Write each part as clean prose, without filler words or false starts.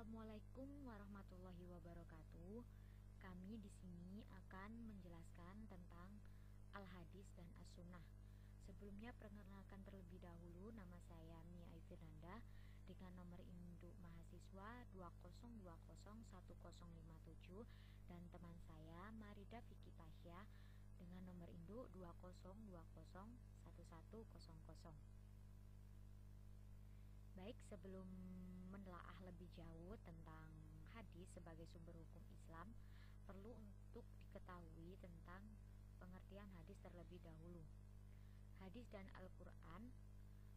Assalamualaikum warahmatullahi wabarakatuh. Kami di sini akan menjelaskan tentang Al-Hadis dan As-Sunnah. Sebelumnya perkenalkan terlebih dahulu, nama saya Mia Aifiranda dengan nomor induk mahasiswa 20201057 dan teman saya Marida Vicky Tasya dengan nomor induk 20201100. Baik, sebelum menelaah lebih jauh tentang hadis sebagai sumber hukum Islam, perlu untuk diketahui tentang pengertian hadis terlebih dahulu. Hadis dan Al-Quran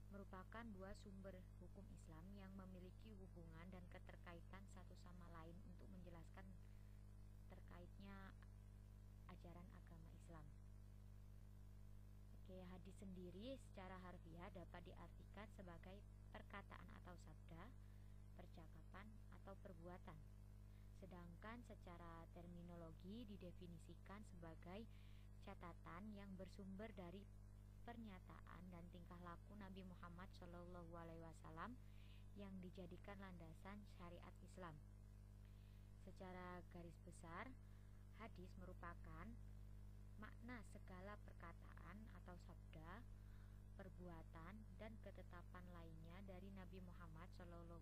merupakan dua sumber hukum Islam yang memiliki hubungan dan keterkaitan satu sama lain untuk menjelaskan terkaitnya ajaran agama Islam. Hadis sendiri secara harfiah dapat diartikan sebagai perkataan atau sabda, percakapan atau perbuatan. Sedangkan secara terminologi didefinisikan sebagai catatan yang bersumber dari pernyataan dan tingkah laku Nabi Muhammad SAW yang dijadikan landasan syariat Islam. Secara garis besar, hadis merupakan makna segala perkataan atau sabda, perbuatan dan ketetapan lainnya dari Nabi Muhammad SAW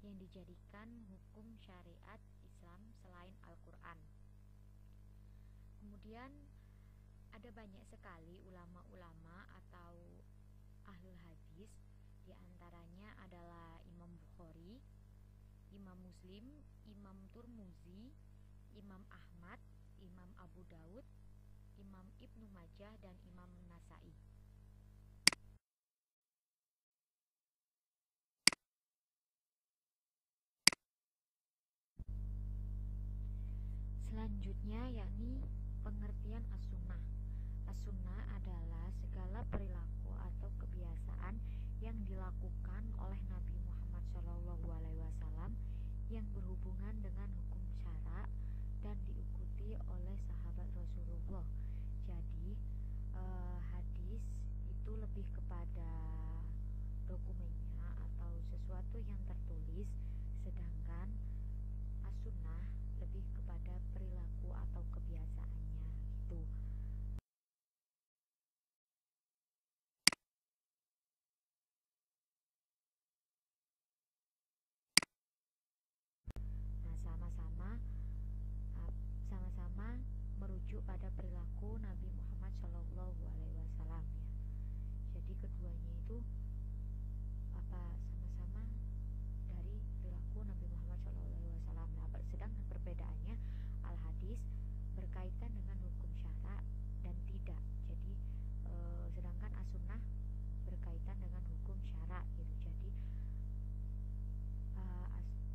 yang dijadikan hukum syariat Islam selain Al-Quran. Kemudian ada banyak sekali ulama-ulama atau ahlul hadis, diantaranya adalah Imam Bukhari, Imam Muslim, Imam Turmuzi, Imam Ahmad, Imam Abu Daud, Imam Ibnu Majah, dan Imam Nasai. Selanjutnya yakni pengertian as-sunnah. As-sunnah adalah segala perilaku atau kebiasaan yang dilakukan oleh Nabi Muhammad SAW yang berhubungan dengan hukum syara dan diikuti oleh sahabat Rasulullah. Jadi hadis itu lebih kepada dokumennya atau sesuatu yang tertulis, sedangkan as-sunnah lebih kepada perilaku atau kebiasaannya gitu. Nah, sama-sama merujuk pada perilaku Nabi Muhammad SAW ya. Jadi keduanya itu sama-sama dari perilaku Nabi Muhammad SAW. Nah, sedangkan perbedaannya al-hadis berkaitan dengan hukum syara dan tidak. Jadi sedangkan as-sunnah berkaitan dengan hukum syara gitu. Jadi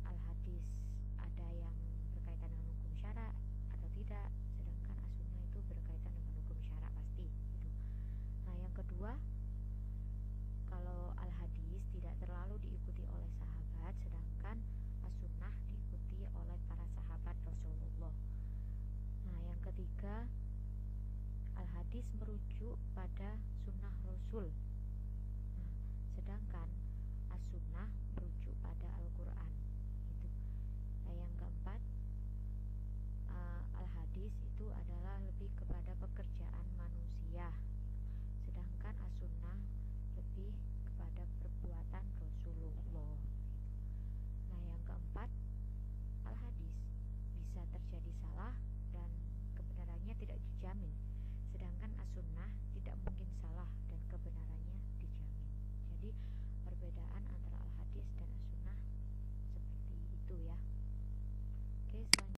al-hadis ada yang berkaitan dengan hukum syara atau tidak, sedangkan as-sunnah itu berkaitan dengan hukum syara pasti gitu. Nah, yang kedua, kalau al-hadis tidak terlalu diikuti oleh sahabat, sedangkan as-sunnah diikuti oleh para sahabat Rasulullah. Nah, yang ketiga, al-hadis merujuk pada sunnah Rasul. Nah, sedangkan as-sunnah merujuk pada Al-Quran gitu. Nah, yang keempat, al-hadis itu adalah lebih kepada pekerjaan manusia, sedangkan as-sunnah lebih kepada perbuatan Rasulullah. Nah, yang keempat, al-hadis bisa terjadi salah dan kebenarannya tidak dijamin, sedangkan as-sunnah tidak mungkin salah dan kebenarannya dijamin. Jadi perbedaan antara al-hadis dan as-sunnah seperti itu ya. Oke, selanjutnya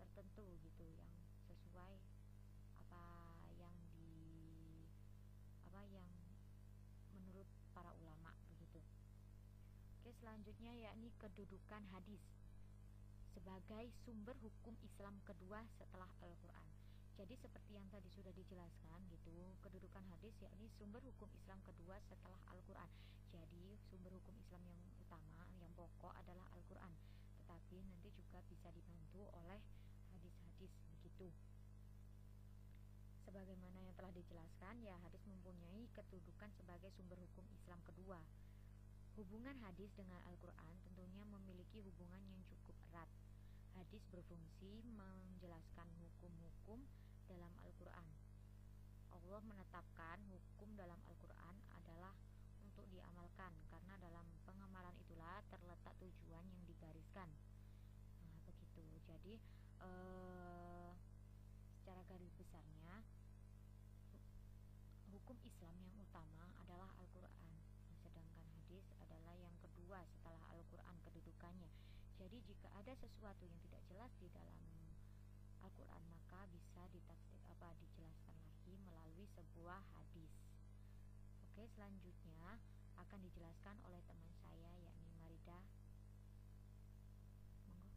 tertentu gitu yang sesuai apa yang menurut para ulama begitu. Oke, selanjutnya yakni kedudukan hadis sebagai sumber hukum Islam kedua setelah Al-Quran. Jadi seperti yang tadi sudah dijelaskan gitu, kedudukan hadis yakni sumber hukum Islam kedua setelah Al-Quran. Jadi sumber hukum Islam yang utama, yang pokok adalah Al-Quran, tetapi nanti juga bisa dibantu oleh hadis-hadis begitu. sebagaimana yang telah dijelaskan, ya hadis mempunyai kedudukan sebagai sumber hukum Islam kedua. Hubungan hadis dengan Al-Quran tentunya memiliki hubungan yang cukup erat. Hadis berfungsi menjelaskan hukum-hukum dalam Al-Quran. Allah menetapkan hukum dalam Al-Quran adalah untuk diamalkan, karena dalam pengamalan itulah terletak tujuan yang digariskan. Nah, begitu. Jadi secara garis besarnya, hukum Islam yang utama adalah Al-Quran, sedangkan hadis adalah yang kedua setelah Al-Quran kedudukannya. Jadi jika ada sesuatu yang tidak jelas di dalam Al-Quran, maka bisa dijelaskan lagi melalui sebuah hadis. Oke, selanjutnya akan dijelaskan oleh teman saya, yakni Marida. Monggo.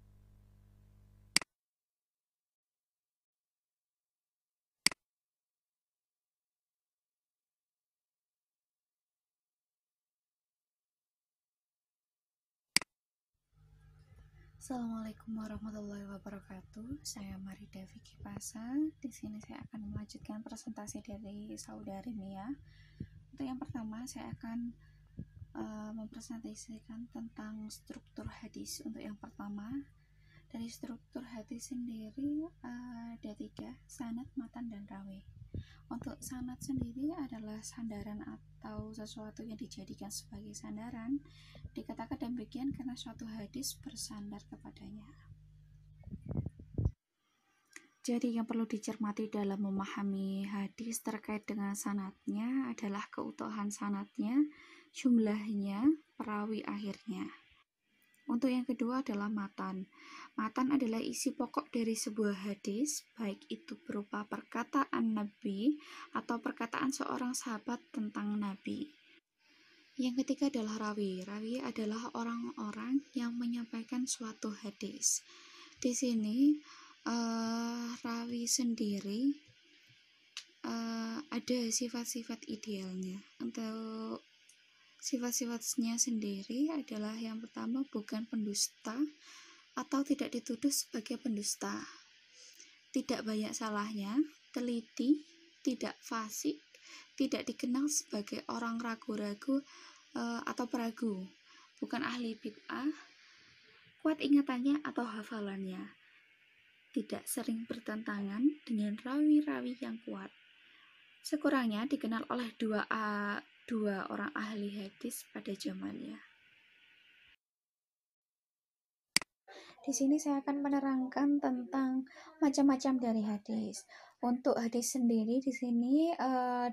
Assalamualaikum warahmatullahi wabarakatuh. Saya Marida Vicky Pasa. Di sini saya akan melanjutkan presentasi dari Saudari Mia. Untuk yang pertama, saya akan mempresentasikan tentang struktur hadis. Untuk yang pertama, dari struktur hadis sendiri ada 3, sanad, matan, dan rawi. Untuk sanad sendiri adalah sandaran atau sesuatu yang dijadikan sebagai sandaran. Dikatakan demikian karena suatu hadis bersandar kepadanya. Jadi yang perlu dicermati dalam memahami hadis terkait dengan sanadnya adalah keutuhan sanadnya, jumlahnya, perawi akhirnya. Untuk yang kedua adalah matan. Matan adalah isi pokok dari sebuah hadis, baik itu berupa perkataan Nabi atau perkataan seorang sahabat tentang Nabi. Yang ketiga adalah rawi. Rawi adalah orang-orang yang menyampaikan suatu hadis. Di sini rawi sendiri ada sifat-sifat idealnya. Untuk sifat-sifatnya sendiri adalah yang pertama, bukan pendusta atau tidak dituduh sebagai pendusta, tidak banyak salahnya, teliti, tidak fasik, tidak dikenal sebagai orang ragu-ragu atau peragu, bukan ahli bid'ah, kuat ingatannya atau hafalannya, tidak sering bertentangan dengan rawi-rawi yang kuat, sekurangnya dikenal oleh dua orang ahli hadis pada zamannya. Di sini saya akan menerangkan tentang macam-macam dari hadis. Untuk hadis sendiri di sini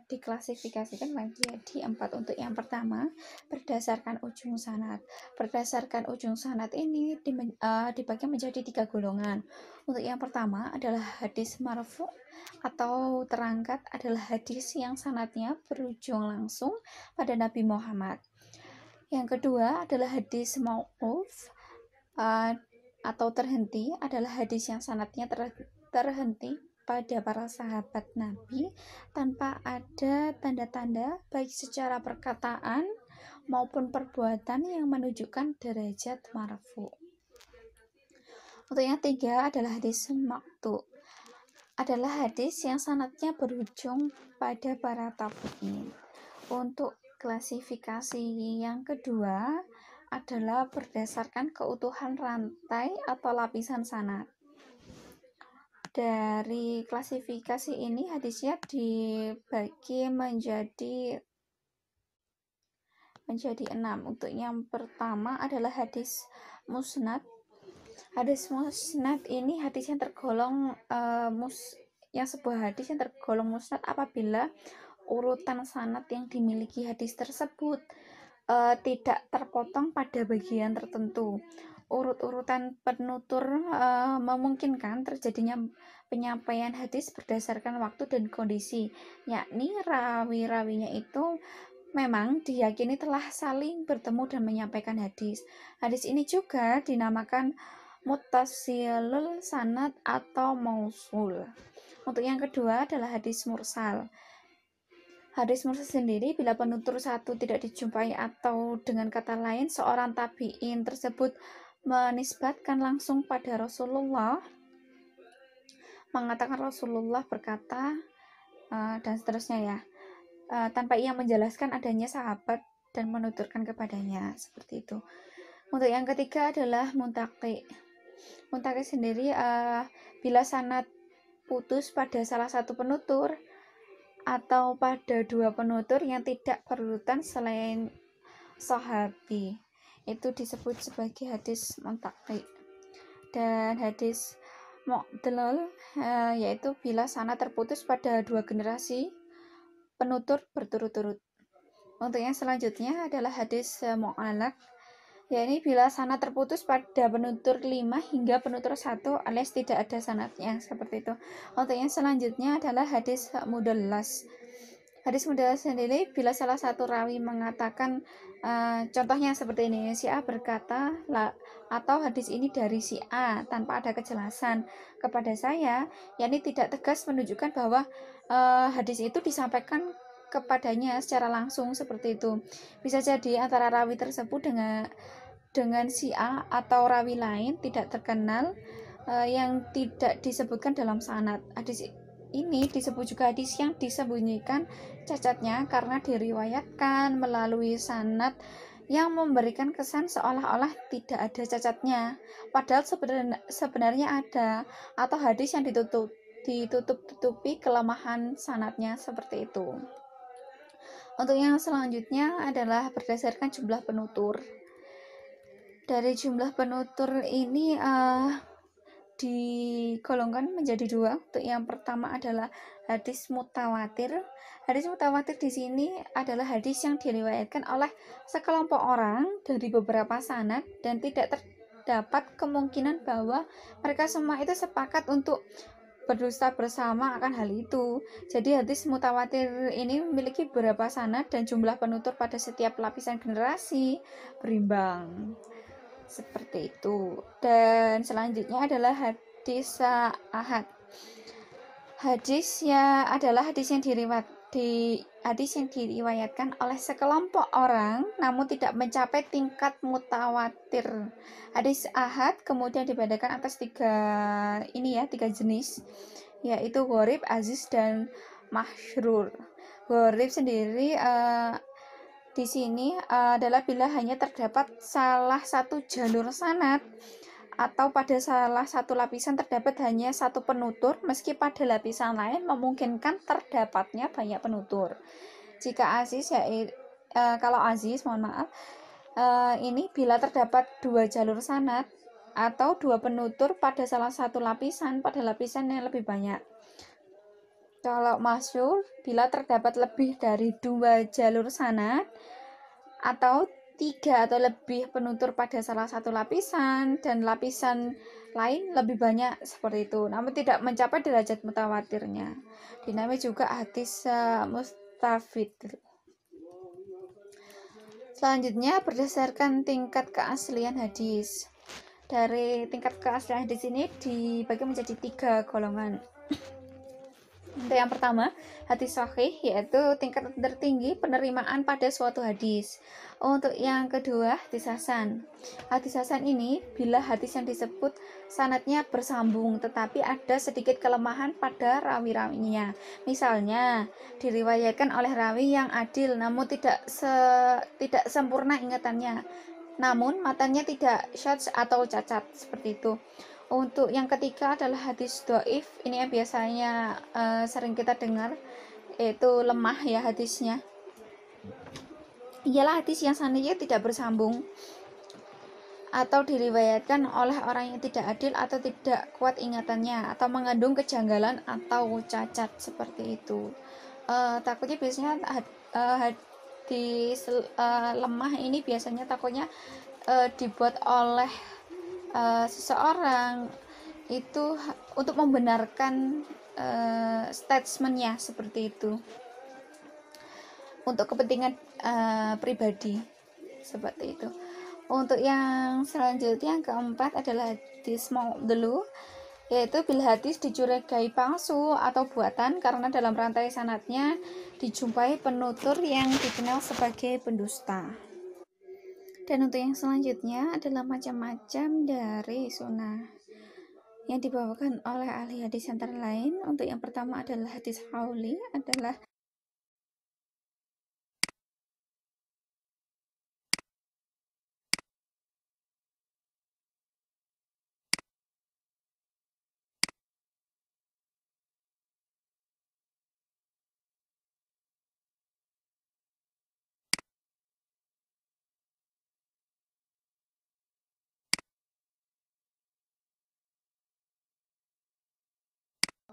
diklasifikasikan menjadi 4. Untuk yang pertama, berdasarkan ujung sanad. Berdasarkan ujung sanad ini dibagi menjadi 3 golongan. Untuk yang pertama adalah hadis marfu atau terangkat, adalah hadis yang sanadnya berujung langsung pada Nabi Muhammad. Yang kedua adalah hadis mauquf atau terhenti, adalah hadis yang sanadnya terhenti pada para sahabat Nabi tanpa ada tanda-tanda baik secara perkataan maupun perbuatan yang menunjukkan derajat marfu. Untuk yang tiga adalah hadis maqtu, adalah hadis yang sanadnya berujung pada para tabi'in. Untuk klasifikasi yang kedua adalah berdasarkan keutuhan rantai atau lapisan sanad. Dari klasifikasi ini hadisnya dibagi menjadi 6. Untuk yang pertama adalah hadis musnad. Hadis musnad ini hadis yang tergolong sebuah hadis yang tergolong musnad apabila urutan sanad yang dimiliki hadis tersebut tidak terpotong pada bagian tertentu. Urut-urutan penutur memungkinkan terjadinya penyampaian hadis berdasarkan waktu dan kondisi, yakni rawi-rawinya itu memang diyakini telah saling bertemu dan menyampaikan hadis. Hadis ini juga dinamakan muttasilul sanad atau mausul. Untuk yang kedua adalah hadis mursal. Hadis mursal sendiri bila penutur satu tidak dijumpai atau dengan kata lain seorang tabi'in tersebut menisbatkan langsung pada Rasulullah, mengatakan Rasulullah berkata, dan seterusnya ya, tanpa ia menjelaskan adanya sahabat dan menuturkan kepadanya, seperti itu. Untuk yang ketiga adalah muntaqi. Muntaqi sendiri bila sanad putus pada salah satu penutur atau pada dua penutur yang tidak berurutan selain sahabi, itu disebut sebagai hadis muntaqi. Dan hadis mu'dalal yaitu bila sanad terputus pada dua generasi penutur berturut-turut. Untuk yang selanjutnya adalah hadis mu'allaq, yakni bila sanad terputus pada penutur 5 hingga penutur 1 alias tidak ada sanadnya, seperti itu. Untuk yang selanjutnya adalah hadis mudallas. Hadis mudallas sendiri bila salah satu rawi mengatakan, contohnya seperti ini, si A berkata atau hadis ini dari si A tanpa ada kejelasan kepada saya, yakni tidak tegas menunjukkan bahwa hadis itu disampaikan kepadanya secara langsung, seperti itu. Bisa jadi antara rawi tersebut dengan si A atau rawi lain tidak terkenal yang tidak disebutkan dalam sanad. Hadis ini disebut juga hadis yang disembunyikan cacatnya karena diriwayatkan melalui sanad yang memberikan kesan seolah-olah tidak ada cacatnya, padahal sebenarnya ada, atau hadis yang ditutup-tutupi kelemahan sanadnya, seperti itu. Untuk yang selanjutnya adalah berdasarkan jumlah penutur. Dari jumlah penutur ini digolongkan menjadi dua. Untuk yang pertama adalah hadis mutawatir. Hadis mutawatir di sini adalah hadis yang diriwayatkan oleh sekelompok orang dari beberapa sanad dan tidak terdapat kemungkinan bahwa mereka semua itu sepakat untuk berdusta bersama akan hal itu. Jadi hadis mutawatir ini memiliki beberapa sanad dan jumlah penutur pada setiap lapisan generasi berimbang, seperti itu. Dan selanjutnya adalah hadis ahad. Hadis adalah hadis yang diriwayatkan oleh sekelompok orang namun tidak mencapai tingkat mutawatir. Hadis ahad kemudian dibedakan atas tiga jenis, yaitu gharib, aziz, dan masyhur. Gharib sendiri di sini adalah bila hanya terdapat salah satu jalur sanad atau pada salah satu lapisan terdapat hanya satu penutur, meski pada lapisan lain memungkinkan terdapatnya banyak penutur. Jika aziz kalau aziz, ini bila terdapat dua jalur sanad atau dua penutur pada salah satu lapisan pada lapisan yang lebih banyak. Kalau masyhur bila terdapat lebih dari dua jalur sanad atau tiga atau lebih penutur pada salah satu lapisan dan lapisan lain lebih banyak, seperti itu, namun tidak mencapai derajat mutawatirnya. Dinamai juga hadis mustafid. Selanjutnya berdasarkan tingkat keaslian hadis. Dari tingkat keaslian hadis ini dibagi menjadi 3 golongan. Untuk yang pertama, hadis sahih, yaitu tingkat tertinggi penerimaan pada suatu hadis. Untuk yang kedua, hadis hasan. Hadis hasan ini bila hadis yang disebut sanadnya bersambung tetapi ada sedikit kelemahan pada rawi-rawinya. Misalnya, diriwayatkan oleh rawi yang adil namun tidak sempurna ingatannya, namun matanya tidak syadz atau cacat, seperti itu. Untuk yang ketiga adalah hadis dhaif. Ini yang biasanya sering kita dengar, yaitu lemah ya hadisnya. Ialah hadis yang sanadnya tidak bersambung atau diriwayatkan oleh orang yang tidak adil atau tidak kuat ingatannya atau mengandung kejanggalan atau cacat, seperti itu. Takutnya biasanya hadis lemah ini biasanya takutnya dibuat oleh seseorang itu untuk membenarkan statementnya, seperti itu, untuk kepentingan pribadi, seperti itu. Untuk yang selanjutnya, yang keempat adalah hadis mau'dhalu, yaitu bila hadis dicurigai palsu atau buatan karena dalam rantai sanadnya dijumpai penutur yang dikenal sebagai pendusta. Dan untuk yang selanjutnya adalah macam-macam dari sunnah, yang dibawakan oleh ahli hadis antara lain. Untuk yang pertama adalah hadis hauli, adalah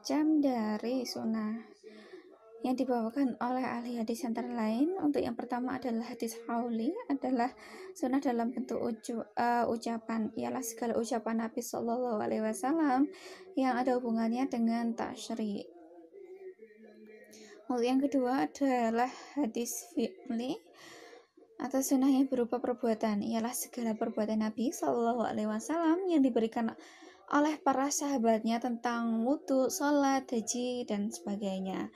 jam dari sunnah yang dibawakan oleh ahli hadis antara lain. Untuk yang pertama adalah hadis hauli, adalah sunnah dalam bentuk ucapan, ialah segala ucapan Nabi Shallallahu Alaihi Wasallam yang ada hubungannya dengan tasyri. Lalu yang kedua adalah hadis fi'li atau sunnah yang berupa perbuatan, ialah segala perbuatan Nabi Shallallahu Alaihi Wasallam yang diberikan oleh para sahabatnya tentang wudhu, sholat, haji, dan sebagainya.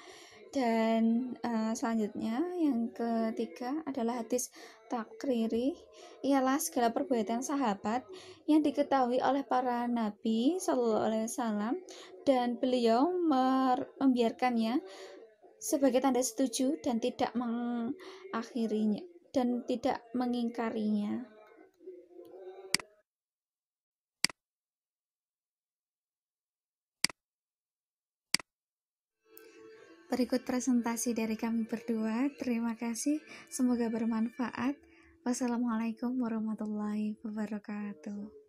Dan selanjutnya yang ketiga adalah hadis takriri, ialah segala perbuatan sahabat yang diketahui oleh para nabi Shallallahu Alaihi Wasallam dan beliau membiarkannya sebagai tanda setuju dan tidak mengakhirinya dan tidak mengingkarinya. Berikut presentasi dari kami berdua. Terima kasih, semoga bermanfaat. Wassalamualaikum warahmatullahi wabarakatuh.